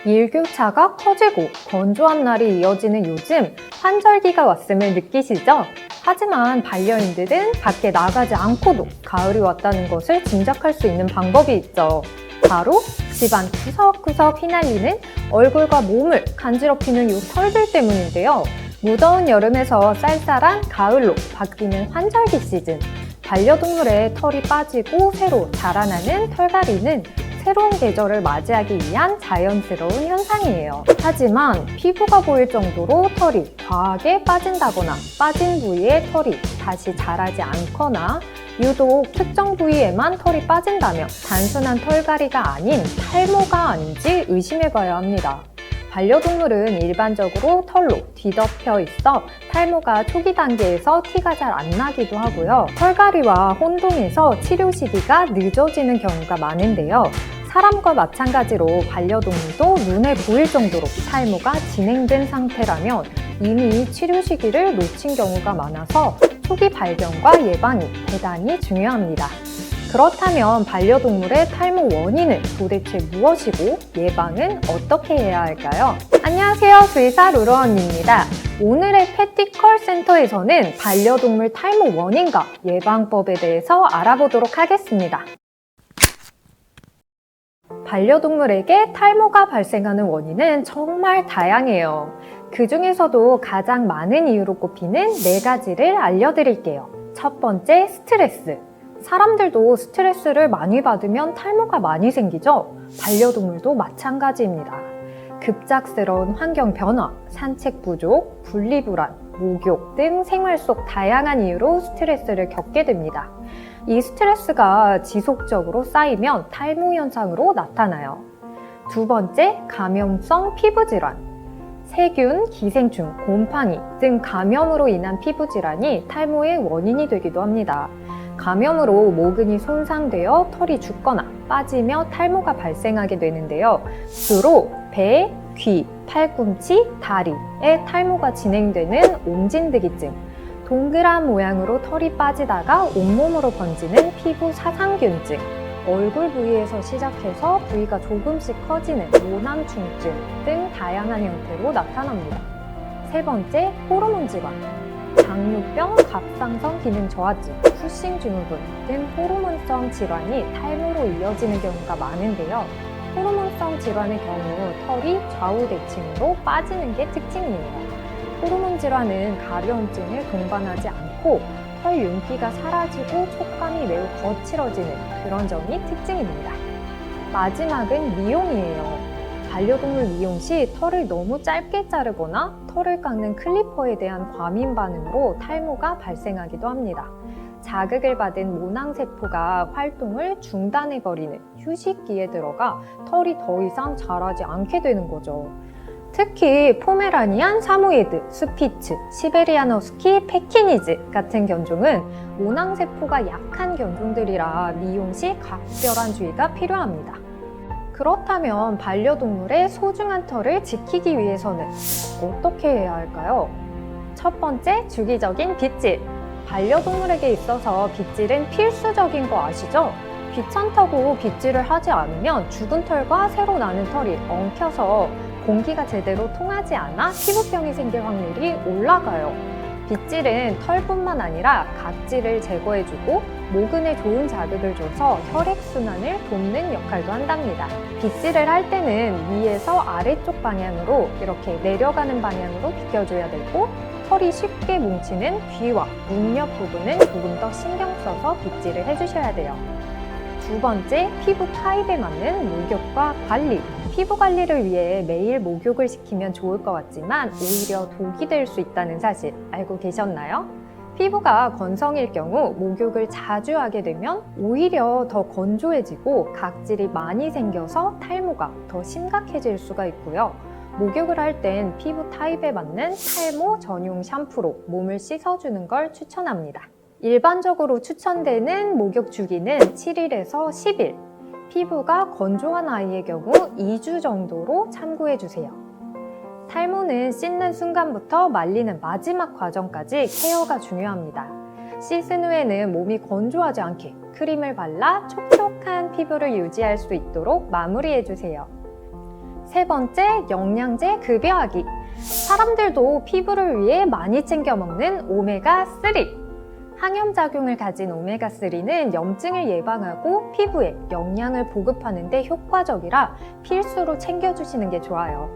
일교차가 커지고 건조한 날이 이어지는 요즘 환절기가 왔음을 느끼시죠? 하지만 반려인들은 밖에 나가지 않고도 가을이 왔다는 것을 짐작할 수 있는 방법이 있죠. 바로 집안 구석구석 휘날리는 얼굴과 몸을 간지럽히는 이 털들 때문인데요. 무더운 여름에서 쌀쌀한 가을로 바뀌는 환절기 시즌. 반려동물의 털이 빠지고 새로 자라나는 털갈이는 새로운 계절을 맞이하기 위한 자연스러운 현상이에요. 하지만 피부가 보일 정도로 털이 과하게 빠진다거나 빠진 부위에 털이 다시 자라지 않거나 유독 특정 부위에만 털이 빠진다면 단순한 털갈이가 아닌 탈모가 아닌지 의심해봐야 합니다. 반려동물은 일반적으로 털로 뒤덮여 있어 탈모가 초기 단계에서 티가 잘 안 나기도 하고요. 털갈이와 혼동해서 치료 시기가 늦어지는 경우가 많은데요. 사람과 마찬가지로 반려동물도 눈에 보일 정도로 탈모가 진행된 상태라면 이미 치료 시기를 놓친 경우가 많아서 초기 발견과 예방이 대단히 중요합니다. 그렇다면 반려동물의 탈모 원인은 도대체 무엇이고 예방은 어떻게 해야 할까요? 안녕하세요, 수의사 루루언니입니다. 오늘의 패티컬 센터에서는 반려동물 탈모 원인과 예방법에 대해서 알아보도록 하겠습니다. 반려동물에게 탈모가 발생하는 원인은 정말 다양해요. 그 중에서도 가장 많은 이유로 꼽히는 4가지를 알려드릴게요. 첫 번째, 스트레스. 사람들도 스트레스를 많이 받으면 탈모가 많이 생기죠? 반려동물도 마찬가지입니다. 급작스러운 환경 변화, 산책 부족, 분리불안, 목욕 등 생활 속 다양한 이유로 스트레스를 겪게 됩니다. 이 스트레스가 지속적으로 쌓이면 탈모 현상으로 나타나요. 두 번째, 감염성 피부질환. 세균, 기생충, 곰팡이 등 감염으로 인한 피부질환이 탈모의 원인이 되기도 합니다. 감염으로 모근이 손상되어 털이 죽거나 빠지며 탈모가 발생하게 되는데요. 주로 배, 귀, 팔꿈치, 다리에 탈모가 진행되는 옴진드기증, 동그란 모양으로 털이 빠지다가 온몸으로 번지는 피부 사상균증, 얼굴 부위에서 시작해서 부위가 조금씩 커지는 모낭충증 등 다양한 형태로 나타납니다. 세 번째, 호르몬 질환. 당뇨병, 갑상선 기능 저하증, 후싱 증후군 등 호르몬성 질환이 탈모로 이어지는 경우가 많은데요. 호르몬성 질환의 경우 털이 좌우대칭으로 빠지는 게 특징이에요. 호르몬 질환은 가려움증을 동반하지 않고 털 윤기가 사라지고 촉감이 매우 거칠어지는 그런 점이 특징입니다. 마지막은 미용이에요. 반려동물 미용 시 털을 너무 짧게 자르거나 털을 깎는 클리퍼에 대한 과민 반응으로 탈모가 발생하기도 합니다. 자극을 받은 모낭세포가 활동을 중단해버리는 휴식기에 들어가 털이 더 이상 자라지 않게 되는 거죠. 특히 포메라니안, 사모예드, 스피츠, 시베리안 허스키, 페키니즈 같은 견종은 모낭세포가 약한 견종들이라 미용 시 각별한 주의가 필요합니다. 그렇다면 반려동물의 소중한 털을 지키기 위해서는 어떻게 해야 할까요? 첫 번째, 주기적인 빗질. 반려동물에게 있어서 빗질은 필수적인 거 아시죠? 귀찮다고 빗질을 하지 않으면 죽은 털과 새로 나는 털이 엉켜서 공기가 제대로 통하지 않아 피부병이 생길 확률이 올라가요. 빗질은 털뿐만 아니라 각질을 제거해주고 모근에 좋은 자극을 줘서 혈액순환을 돕는 역할도 한답니다. 빗질을 할 때는 위에서 아래쪽 방향으로 이렇게 내려가는 방향으로 비켜줘야 되고 털이 쉽게 뭉치는 귀와 묵 옆 부분은 조금 더 신경 써서 빗질을 해주셔야 돼요. 두 번째, 피부 타입에 맞는 목욕과 관리. 피부 관리를 위해 매일 목욕을 시키면 좋을 것 같지만 오히려 독이 될 수 있다는 사실 알고 계셨나요? 피부가 건성일 경우 목욕을 자주 하게 되면 오히려 더 건조해지고 각질이 많이 생겨서 탈모가 더 심각해질 수가 있고요. 목욕을 할 땐 피부 타입에 맞는 탈모 전용 샴푸로 몸을 씻어주는 걸 추천합니다. 일반적으로 추천되는 목욕 주기는 7일에서 10일, 피부가 건조한 아이의 경우 2주 정도로 참고해주세요. 탈모는 씻는 순간부터 말리는 마지막 과정까지 케어가 중요합니다. 씻은 후에는 몸이 건조하지 않게 크림을 발라 촉촉한 피부를 유지할 수 있도록 마무리해주세요. 세 번째, 영양제 급여하기. 사람들도 피부를 위해 많이 챙겨 먹는 오메가3. 항염작용을 가진 오메가3는 염증을 예방하고 피부에 영양을 보급하는 데 효과적이라 필수로 챙겨주시는 게 좋아요.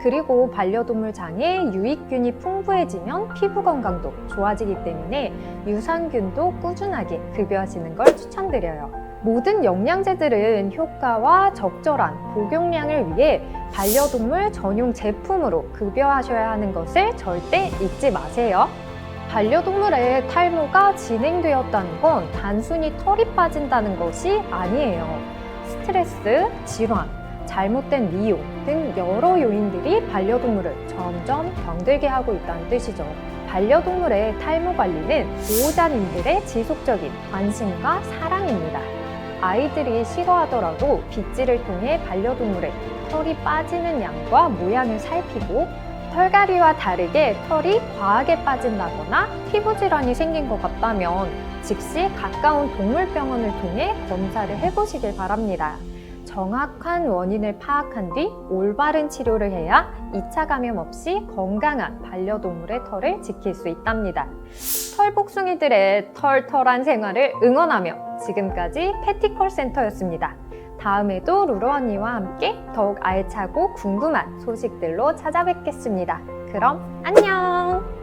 그리고 반려동물 장에 유익균이 풍부해지면 피부 건강도 좋아지기 때문에 유산균도 꾸준하게 급여하시는 걸 추천드려요. 모든 영양제들은 효과와 적절한 복용량을 위해 반려동물 전용 제품으로 급여하셔야 하는 것을 절대 잊지 마세요. 반려동물의 탈모가 진행되었다는 건 단순히 털이 빠진다는 것이 아니에요. 스트레스, 질환, 잘못된 미용 등 여러 요인들이 반려동물을 점점 병들게 하고 있다는 뜻이죠. 반려동물의 탈모 관리는 보호자님들의 지속적인 관심과 사랑입니다. 아이들이 싫어하더라도 빗질을 통해 반려동물의 털이 빠지는 양과 모양을 살피고 털갈이와 다르게 털이 과하게 빠진다거나 피부 질환이 생긴 것 같다면 즉시 가까운 동물병원을 통해 검사를 해보시길 바랍니다. 정확한 원인을 파악한 뒤 올바른 치료를 해야 2차 감염 없이 건강한 반려동물의 털을 지킬 수 있답니다. 털복숭이들의 털털한 생활을 응원하며 지금까지 패티컬 센터였습니다. 다음에도 루루 언니와 함께 더욱 알차고 궁금한 소식들로 찾아뵙겠습니다. 그럼 안녕!